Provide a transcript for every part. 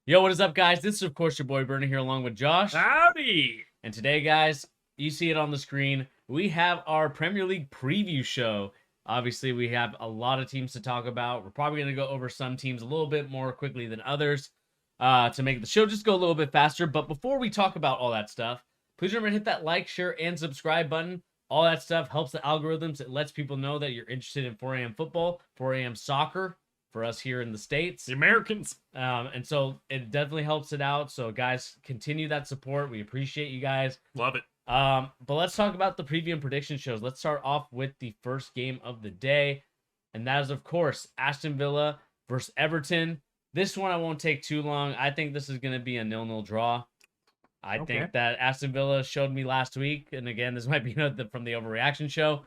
Yo, what is up, guys? This is, of course, your boy Bernie here along with Josh. Howdy! And today, guys, you see it on the screen. We have our Premier League preview show. Obviously, we have a lot of teams to talk about. We're probably going to go over some teams a little bit more quickly than others to make the show just go a little bit faster. But before we talk about all that stuff, please remember to hit that like, share, and subscribe button. All that stuff helps the algorithms. It lets people know that you're interested in 4 a.m. football, 4 a.m. soccer for us here in the States. The Americans. And so it definitely helps it out. So, guys, continue that support. We appreciate you guys. Love it. But let's talk about the preview and prediction shows. Let's start off with the first game of the day. And that is, of course, Aston Villa versus Everton. This one I won't take too long. I think this is going to be a 0-0 draw. I think that Aston Villa showed me last week. And again, this might be from the overreaction show.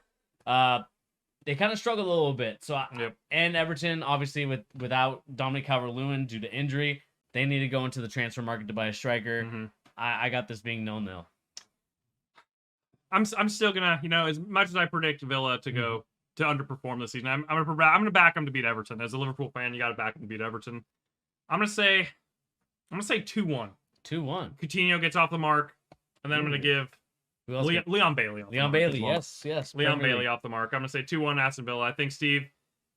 They kind of struggled a little bit. So, and Everton, obviously, without Dominic Calvert-Lewin due to injury, they need to go into the transfer market to buy a striker. Mm-hmm. I got this being 0-0. I'm still gonna, as much as I predict Villa to go to underperform this season, I'm gonna back them to beat Everton. As a Liverpool fan, you got to back them to beat Everton. I'm gonna say 2-1. 2-1. Coutinho gets off the mark, and then I'm gonna give Leon Bailey. Leon Bailey, yes. Leon Bailey off the mark. I'm gonna say 2-1 Aston Villa. I think Steve,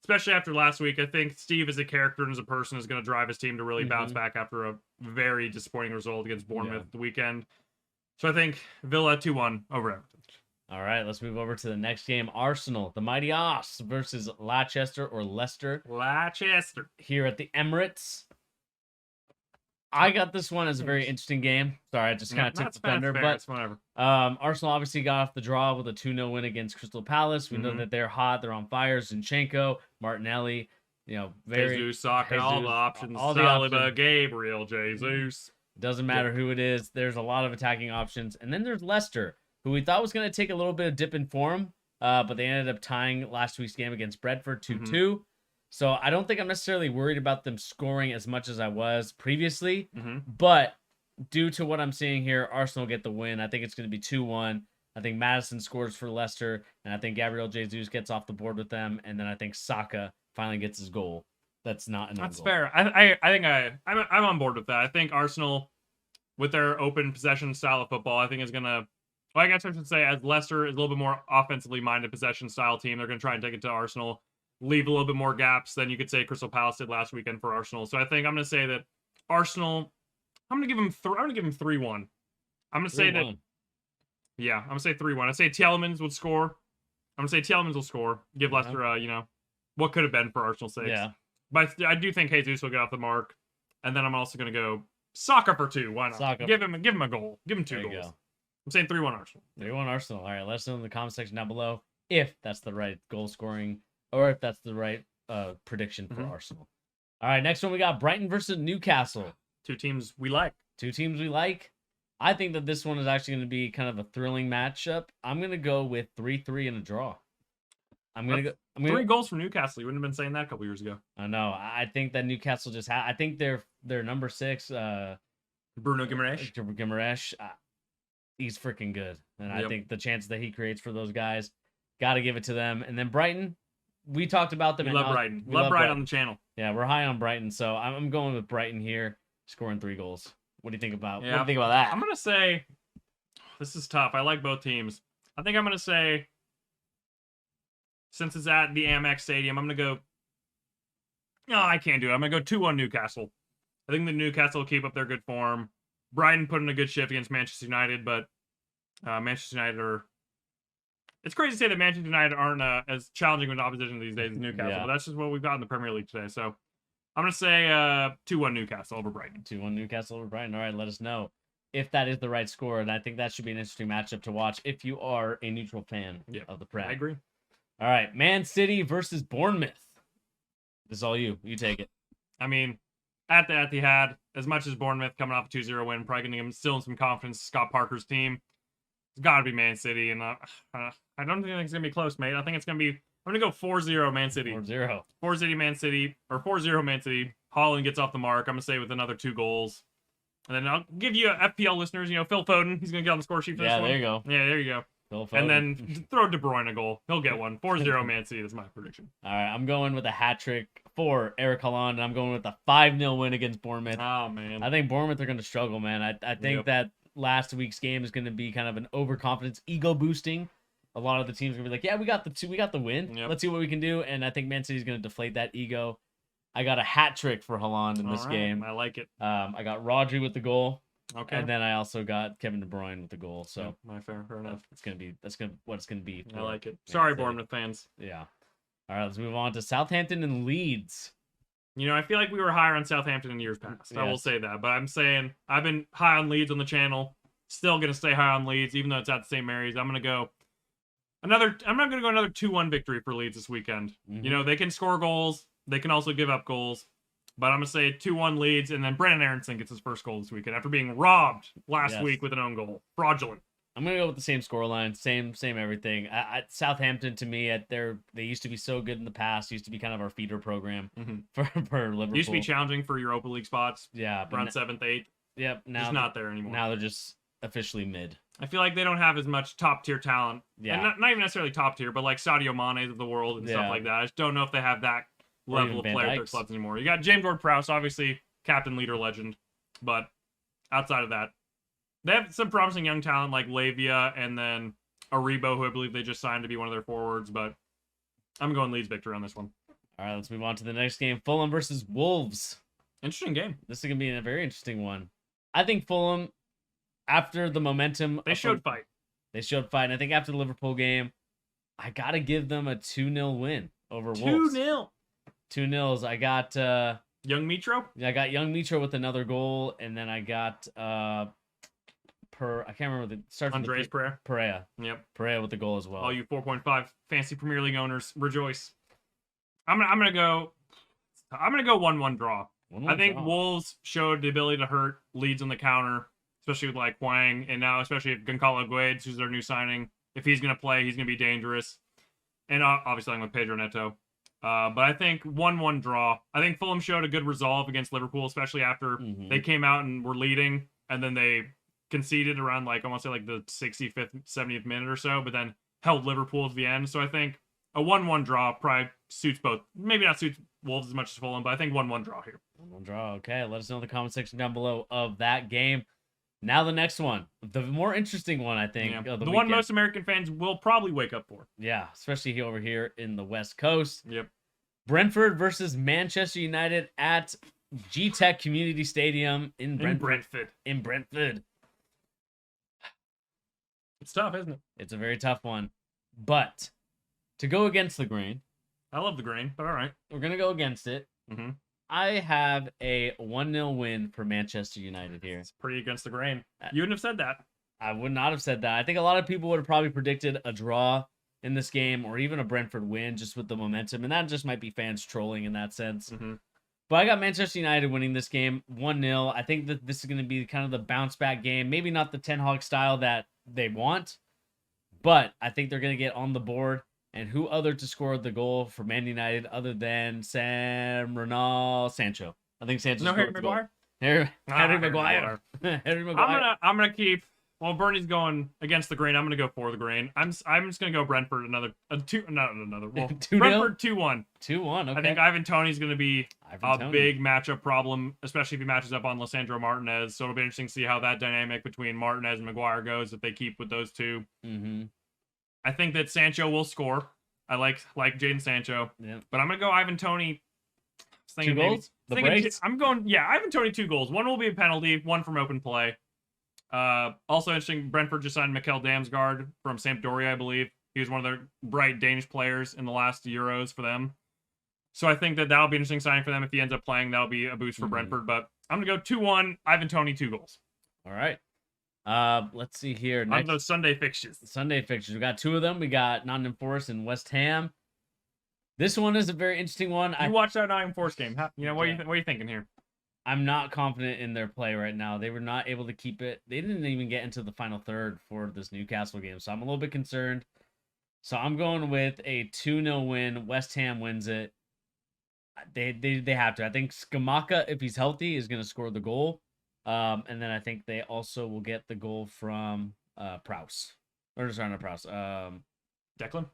especially after last week, I think Steve as a character and as a person is gonna drive his team to really bounce back after a very disappointing result against Bournemouth the weekend. So I think Villa 2-1 over Everton. All right, let's move over to the next game. Arsenal, the mighty Os versus Leicester here at the Emirates. I got this one as a very interesting game. Sorry, I just kind of took the fender, but whatever. Arsenal obviously got off the draw with a 2-0 win against Crystal Palace. We know that they're hot, they're on fire. Zinchenko, Martinelli, very Jesus, Saka, all the options. all the Saliba, options. Gabriel, Jesus. Doesn't matter who it is. There's a lot of attacking options. And then there's Leicester, who we thought was going to take a little bit of dip in form, but they ended up tying last week's game against Brentford 2-2. So I don't think I'm necessarily worried about them scoring as much as I was previously. But due to what I'm seeing here, Arsenal get the win. I think it's going to be 2-1. I think Maddison scores for Leicester, and I think Gabriel Jesus gets off the board with them, and then I think Saka finally gets his goal. That's not an That's goal. fair. I think I'm on board with that. I think Arsenal, with their open possession style of football, I think is gonna. Well, I guess I should say, as Leicester is a little bit more offensively minded possession style team, they're gonna try and take it to Arsenal, leave a little bit more gaps than you could say Crystal Palace did last weekend for Arsenal. So I think I'm gonna say that Arsenal. I'm gonna give them 3-1. I'm gonna say that. Yeah, I'm gonna say 3-1. I say Tielemans would score. I'm gonna say Tielemans will score. Give Leicester, what could have been for Arsenal's sake. Yeah. But I do think Jesus will get off the mark. And then I'm also going to go Saka for 2. Why not? Saka. Give him a goal. Give him 2 goals. Go. I'm saying 3-1 Arsenal. 3-1 Arsenal. All right, let us know in the comment section down below if that's the right goal scoring or if that's the right prediction for Arsenal. All right, next one we got Brighton versus Newcastle. 2 teams we like. 2 teams we like. I think that this one is actually going to be kind of a thrilling matchup. I'm going to go with 3-3 in a draw. I'm going to go 3 goals from Newcastle. You wouldn't have been saying that a couple years ago. I know. I think that Newcastle just I think they're number 6 Bruno Guimaraes, he's freaking good. And I think the chances that he creates for those guys, got to give it to them. And then Brighton, we talked about them. We love Brighton. We love Brighton on the channel. Yeah, we're high on Brighton, so I'm going with Brighton here, scoring 3 goals. What do you think about? Yeah, what do you think about that? I'm gonna say this is tough. I like both teams. I think I'm gonna say, since it's at the Amex Stadium, I'm gonna go. No, I can't do it. I'm gonna go 2-1 Newcastle. I think the Newcastle will keep up their good form. Brighton put in a good shift against Manchester United, but Manchester United are. It's crazy to say that Manchester United aren't as challenging with opposition these days as Newcastle, but that's just what we've got in the Premier League today. So I'm going to say 2-1 Newcastle over Brighton. 2-1 Newcastle over Brighton. All right, let us know if that is the right score. And I think that should be an interesting matchup to watch if you are a neutral fan of the Prem. I agree. All right, Man City versus Bournemouth. This is all you. You take it. I mean, at the Etihad, as much as Bournemouth coming off a 2-0 win, probably going to instill some confidence in Scott Parker's team. It's got to be Man City. And I don't think it's going to be close, mate. I think it's going to be... I'm going to go 4-0 Man City. 4-0. 4-0 Man City. Or 4-0 Man City. Haaland gets off the mark. I'm going to say with another 2 goals. And then I'll give you FPL listeners, Phil Foden. He's going to get on the score sheet for this one. Yeah, there you go. Yeah, there you go. Phil And Foden. then throw De Bruyne a goal. He'll get one. 4-0 Man City is my prediction. All right, I'm going with a hat trick for Eric Haaland, and I'm going with a 5-0 win against Bournemouth. Oh, man. I think Bournemouth are going to struggle, man. I think that last week's game is going to be kind of an overconfidence, ego boosting. A lot of the teams are going to be like, yeah, we got the win. Yep. Let's see what we can do. And I think Man City's going to deflate that ego. I got a hat trick for Haaland in this game. I like it. I got Rodri with the goal. Okay. And then I also got Kevin De Bruyne with the goal. So fair enough. that's what it's gonna be. I like it. Sorry, Bournemouth fans. Yeah. All right, let's move on to Southampton and Leeds. You know, I feel like we were higher on Southampton in years past. I will say that, but I'm saying I've been high on Leeds on the channel. Still gonna stay high on Leeds, even though it's at the St. Mary's. I'm not gonna go another 2-1 victory for Leeds this weekend. Mm-hmm. You know, they can score goals. They can also give up goals. But I'm going to say 2-1 Leeds, and then Brennan Aronson gets his first goal this weekend after being robbed last week with an own goal. Fraudulent. I'm going to go with the same scoreline, same everything. Southampton, to me, they used to be so good in the past. Used to be kind of our feeder program for Liverpool. Used to be challenging for Europa League spots. Yeah. Around 7th, 8th. Yep. Now just not there anymore. Now they're just officially mid. I feel like they don't have as much top-tier talent. Yeah. And not even necessarily top-tier, but like Sadio Mane's of the world and stuff like that. I just don't know if they have that level of player at their clubs anymore. You got James Ward-Prowse, obviously captain, leader, legend, but outside of that, they have some promising young talent like Lavia and then Aribo, who I believe they just signed to be one of their forwards. But I'm going Leeds victory on this one. All right, let's move on to the next game: Fulham versus Wolves. Interesting game. This is gonna be a very interesting one. I think Fulham, after the momentum, they showed fight. They showed fight, and I think after the Liverpool game, I gotta give them a 2-0 win over Wolves. 2-0. 2-0. I got Young Mitro. Yeah, I got Young Mitro with another goal, and then I got I can't remember the starts. Andres Pereira. Pereira. Yep. Pereira with the goal as well. All you 4.5 fancy Premier League owners, rejoice. I'm gonna go 1-1 draw. I think Wolves showed the ability to hurt Leeds on the counter, especially with like Hwang, and now especially if Goncalo Guedes, who's their new signing, if he's gonna play, he's gonna be dangerous. And obviously I'm with Pedro Neto. But I think 1-1 draw. I think Fulham showed a good resolve against Liverpool, especially after they came out and were leading, and then they conceded around like I want to say like the 65th, 70th minute or so, but then held Liverpool to the end. So I think a 1-1 draw probably suits both. Maybe not suits Wolves as much as Fulham, but I think 1-1 draw here. 1-1 draw. Okay, let us know in the comment section down below of that game. Now the next one, the more interesting one, I think. Yeah. Of the one most American fans will probably wake up for. Yeah, especially over here in the West Coast. Yep. Brentford versus Manchester United at G-Tech Community Stadium in Brentford. In Brentford. It's tough, isn't it? It's a very tough one. But to go against the grain. I love the grain, but all right. We're going to go against it. Mm-hmm. I have a 1-0 win for Manchester United here. It's pretty against the grain. You wouldn't have said that. I would not have said that. I think a lot of people would have probably predicted a draw in this game or even a Brentford win just with the momentum. And that just might be fans trolling in that sense. Mm-hmm. But I got Manchester United winning this game 1-0. I think that this is going to be kind of the bounce back game. Maybe not the Ten Hag style that they want, but I think they're going to get on the board. And who other to score the goal for Man United other than Sancho? I think Sancho. No, Harry Maguire. Harry Maguire. Harry Maguire. I'm gonna keep. Well, Bernie's going against the grain. I'm gonna go for the grain. I'm just gonna go Brentford. Brentford 2-1. 2-1. Okay. I think Ivan Toney's gonna be a big matchup problem, especially if he matches up on Lisandro Martinez. So it'll be interesting to see how that dynamic between Martinez and Maguire goes if they keep with those two. Mm-hmm. I think that Sancho will score. I like Jadon Sancho. Yeah. But I'm going to go Ivan Toney. 2 goals? I'm going, Ivan Toney 2 goals. One will be a penalty, one from open play. Also interesting, Brentford just signed Mikkel Damsgaard from Sampdoria, I believe. He was one of their bright Danish players in the last Euros for them. So I think that'll be an interesting signing for them. If he ends up playing, that'll be a boost for Brentford. But I'm going to go 2-1, Ivan Toney 2 goals. All right. Let's see here. On those Sunday fixtures. We got 2 of them. We got Nottingham Forest and West Ham. This one is a very interesting one. You watched that Nottingham Forest game. What are you thinking here? I'm not confident in their play right now. They were not able to keep it. They didn't even get into the final third for this Newcastle game, so I'm a little bit concerned. So I'm going with a 2-0 win. West Ham wins it. They have to. I think Skamaka, if he's healthy, is going to score the goal. And then I think they also will get the goal from Prowse. Or sorry, not Prowse. Declan?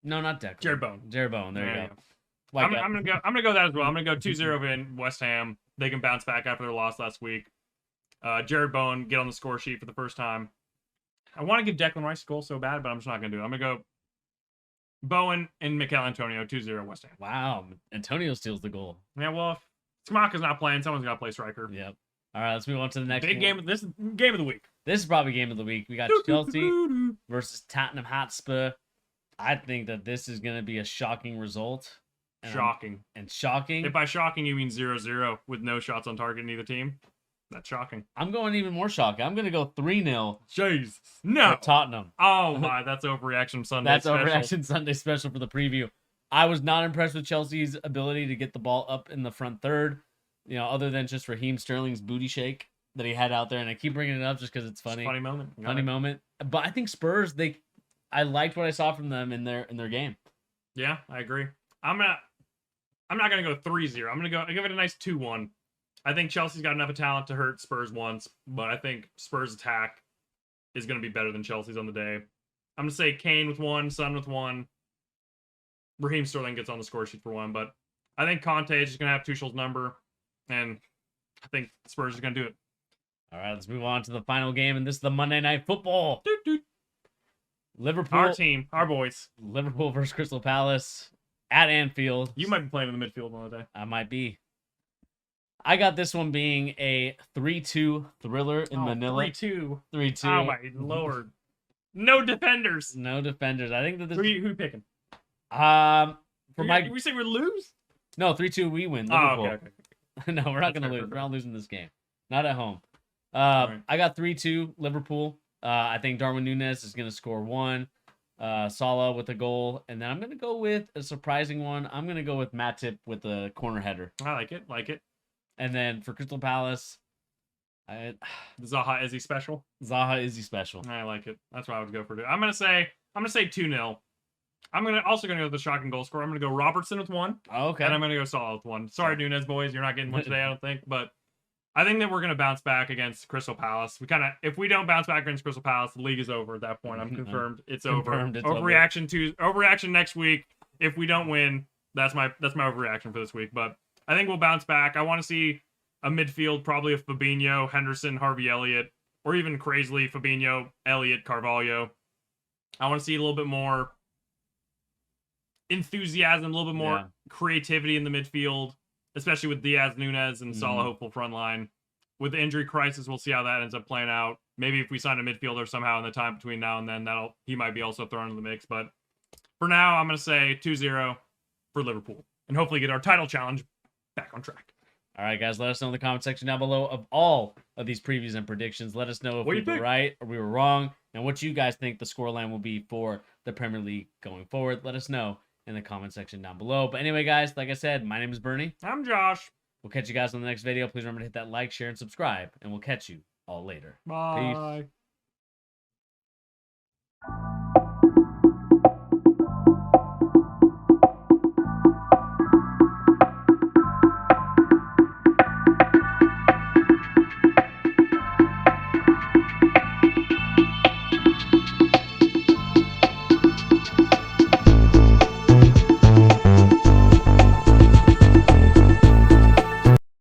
No, not Declan. Jared Bowen. Jared Bowen. There you go. I'm gonna go that as well. I'm gonna go 2-0 in West Ham. They can bounce back after their loss last week. Jared Bowen get on the score sheet for the first time. I want to give Declan Rice a goal so bad, but I'm just not gonna do it. I'm gonna go Bowen and Mikel Antonio 2-0 West Ham. Wow, Antonio steals the goal. Yeah, well, if Skamaka's not playing, someone's got to play striker. Yep. All right, let's move on to the next big one. game. This is game of the week. This is probably game of the week. We got Chelsea versus Tottenham Hotspur. I think that this is going to be a shocking result. Shocking. Shocking. If by shocking you mean 0-0 with no shots on target in either team, that's shocking. I'm going even more shocking. I'm going to go 3-0. Jesus. No. For Tottenham. Oh my, that's overreaction Sunday That's special. overreaction Sunday special for the preview. I was not impressed with Chelsea's ability to get the ball up in the front third. You know, other than just Raheem Sterling's booty shake that he had out there, and I keep bringing it up just because it's funny. Funny moment. Funny moment. But I think Spurs, I liked what I saw from them in their game. Yeah, I agree. I'm not gonna go 3-0. I give it a nice 2-1. I think Chelsea's got enough of talent to hurt Spurs once, but I think Spurs' attack is gonna be better than Chelsea's on the day. I'm gonna say Kane with 1, Son with 1. Raheem Sterling gets on the score sheet for 1, but I think Conte is just gonna have Tuchel's number, and I think Spurs is gonna do it. All right, let's move on to the final game, and this is the Monday Night Football. Liverpool, Our team, our boys. Liverpool versus Crystal Palace at Anfield. You might be playing in the midfield one day. I might be. I got this one being a 3-2 thriller in Manila. 3-2. 3-2. Oh my lord. No defenders. No defenders. I think that this. Who you picking? We say we lose? No, 3-2 we win. Oh, Liverpool. okay. No, we're not That's gonna fair, lose. fair. We're not losing this game. Not at home. Right. I got 3-2 Liverpool. I think Darwin Núñez is gonna score 1. Salah with a goal, and then I'm gonna go with a surprising one. I'm gonna go with Matip with a corner header. I like it. And then for Crystal Palace, Zaha, is he special? Zaha is he special. I like it. That's what I would go for. I'm gonna say 2-0. I'm also gonna go with the shocking goal scorer. I'm gonna go Robertson with 1. Okay. And I'm gonna go Salah with 1. Sorry, Núñez boys, you're not getting one today, I don't think. But I think that we're gonna bounce back against Crystal Palace. If we don't bounce back against Crystal Palace, the league is over at that point. I'm confirmed. It's Confirmed over. it's Overreaction next week. If we don't win, that's my overreaction for this week. But I think we'll bounce back. I want to see a midfield, probably of Fabinho, Henderson, Harvey Elliott, or even crazily Fabinho, Elliott, Carvalho. I want to see a little bit more enthusiasm, a little bit more creativity in the midfield, especially with Diaz, Núñez, and Salah hopeful front line. With the injury crisis, we'll see how that ends up playing out. Maybe if we sign a midfielder somehow in the time between now and then, he might be also thrown in the mix. But for now, I'm going to say 2-0 for Liverpool, and hopefully get our title challenge back on track. All right, guys, let us know in the comment section down below of all of these previews and predictions. Let us know if we were right or we were wrong, and what you guys think the scoreline will be for the Premier League going forward. Let us know in the comment section down below. But anyway, guys, like I said, my name is Bernie. I'm Josh. We'll catch you guys on the next video. Please remember to hit that like, share, and subscribe, and we'll catch you all later. Bye. Peace.